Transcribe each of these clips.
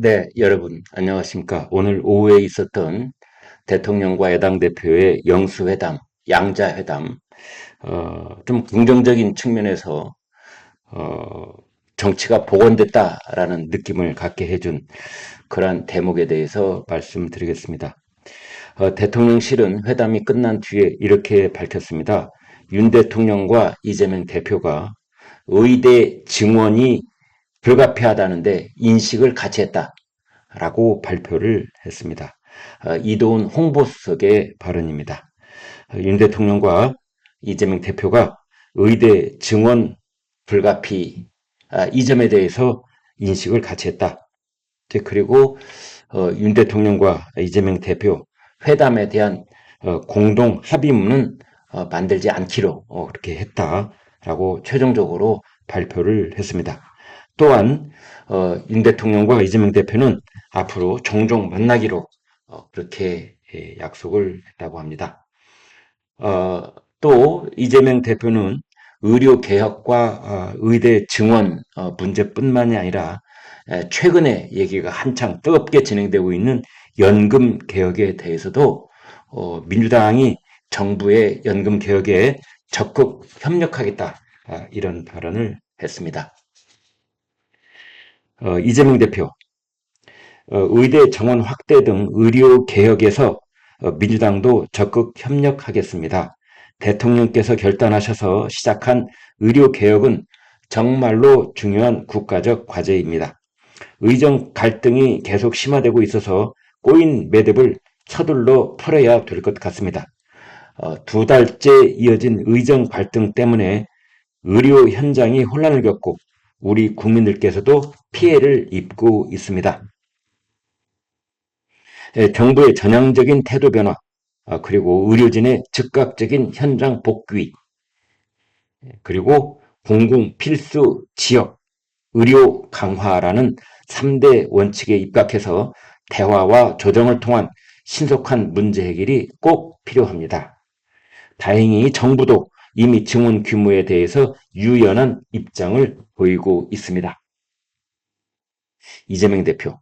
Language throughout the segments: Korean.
네, 여러분, 안녕하십니까. 오늘 오후에 있었던 대통령과 여당 대표의 영수회담, 양자회담, 좀 긍정적인 측면에서, 어, 정치가 복원됐다라는 느낌을 갖게 해준 그러한 대목에 대해서 말씀드리겠습니다. 대통령실은 회담이 끝난 뒤에 이렇게 밝혔습니다. 윤 대통령과 이재명 대표가 의대 증원이 불가피하다는데 인식을 같이 했다라고 발표를 했습니다. 이도훈 홍보수석의 발언입니다. 윤 대통령과 이재명 대표가 의대 증원 불가피 이 점에 대해서 인식을 같이 했다. 그리고 윤 대통령과 이재명 대표 회담에 대한 공동 합의문은 만들지 않기로 그렇게 했다라고 최종적으로 발표를 했습니다. 또한 윤 대통령과 이재명 대표는 앞으로 종종 만나기로 그렇게 약속을 했다고 합니다. 또 이재명 대표는 의료 개혁과 의대 증원 문제뿐만이 아니라 최근에 얘기가 한창 뜨겁게 진행되고 있는 연금 개혁에 대해서도 민주당이 정부의 연금 개혁에 적극 협력하겠다 이런 발언을 했습니다. 이재명 대표 의대 정원 확대 등 의료 개혁에서 민주당도 적극 협력하겠습니다. 대통령께서 결단하셔서 시작한 의료 개혁은 정말로 중요한 국가적 과제입니다. 의정 갈등이 계속 심화되고 있어서 꼬인 매듭을 서둘러 풀어야 될 것 같습니다. 2달째 이어진 의정 갈등 때문에 의료 현장이 혼란을 겪고 우리 국민들께서도 피해를 입고 있습니다. 정부의 전향적인 태도 변화, 그리고 의료진의 즉각적인 현장 복귀, 그리고 공공 필수 지역 의료 강화라는 3대 원칙에 입각해서 대화와 조정을 통한 신속한 문제 해결이 꼭 필요합니다. 다행히 정부도 이미 증원 규모에 대해서 유연한 입장을 보이고 있습니다. 이재명 대표,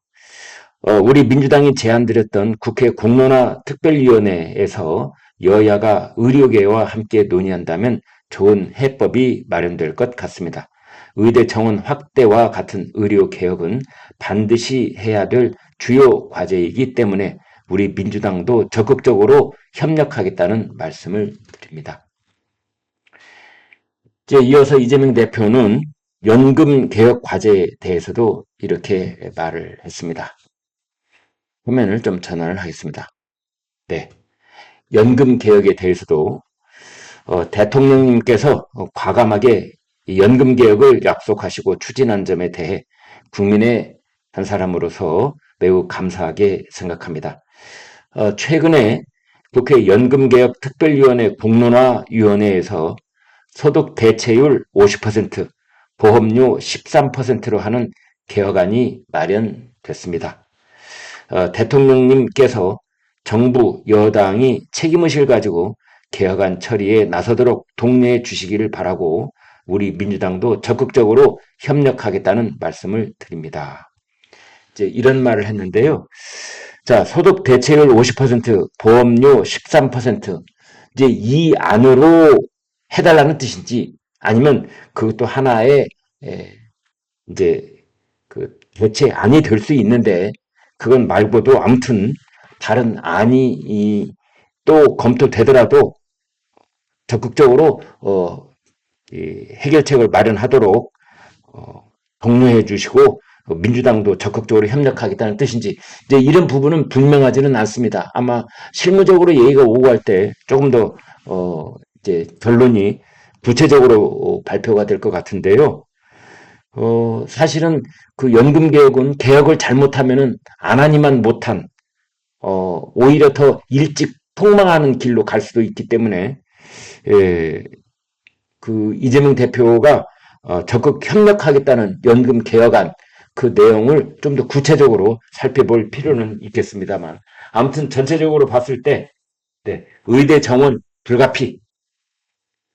우리 민주당이 제안드렸던 국회 공론화 특별위원회에서 여야가 의료계와 함께 논의한다면 좋은 해법이 마련될 것 같습니다. 의대 정원 확대와 같은 의료 개혁은 반드시 해야 될 주요 과제이기 때문에 우리 민주당도 적극적으로 협력하겠다는 말씀을 드립니다. 이제 이어서 이재명 대표는 연금 개혁 과제에 대해서도 이렇게 말을 했습니다. 화면을 좀 전환을 하겠습니다. 네. 연금 개혁에 대해서도 대통령님께서 과감하게 연금 개혁을 약속하시고 추진한 점에 대해 국민의 한 사람으로서 매우 감사하게 생각합니다. 최근에 국회 연금개혁 특별위원회 공론화위원회에서 소득 대체율 50%, 보험료 13%로 하는 개혁안이 마련됐습니다. 대통령님께서 정부, 여당이 책임의식을 가지고 개혁안 처리에 나서도록 독려해 주시기를 바라고 우리 민주당도 적극적으로 협력하겠다는 말씀을 드립니다. 이제 이런 말을 했는데요. 자, 소득 대체율 50%, 보험료 13%, 이제 이 안으로 해달라는 뜻인지 아니면 그것도 하나의 이제 그 대체안이 될 수 있는데 그건 말고도 아무튼 다른 안이 또 검토되더라도 적극적으로 해결책을 마련하도록 독려해 주시고 민주당도 적극적으로 협력하겠다는 뜻인지 이제 이런 부분은 분명하지는 않습니다. 아마 실무적으로 얘기가 오고 갈 때 조금 더 이제 결론이 구체적으로 발표가 될 것 같은데요. 사실은 그 연금 개혁은 개혁을 잘못하면은 안 하니만 못한 오히려 더 일찍 폭망하는 길로 갈 수도 있기 때문에 예, 그 이재명 대표가 적극 협력하겠다는 연금 개혁안 그 내용을 좀 더 구체적으로 살펴볼 필요는 있겠습니다만 아무튼 전체적으로 봤을 때 네, 의대 정원 불가피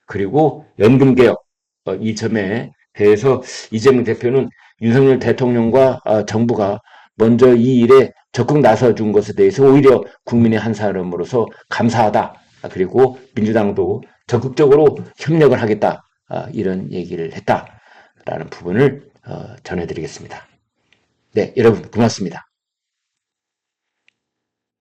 그리고 연금 개혁 이 점에 대해서 이재명 대표는 윤석열 대통령과 정부가 먼저 이 일에 적극 나서준 것에 대해서 오히려 국민의 한 사람으로서 감사하다. 그리고 민주당도 적극적으로 협력을 하겠다. 이런 얘기를 했다라는 부분을 전해드리겠습니다. 네, 여러분 고맙습니다.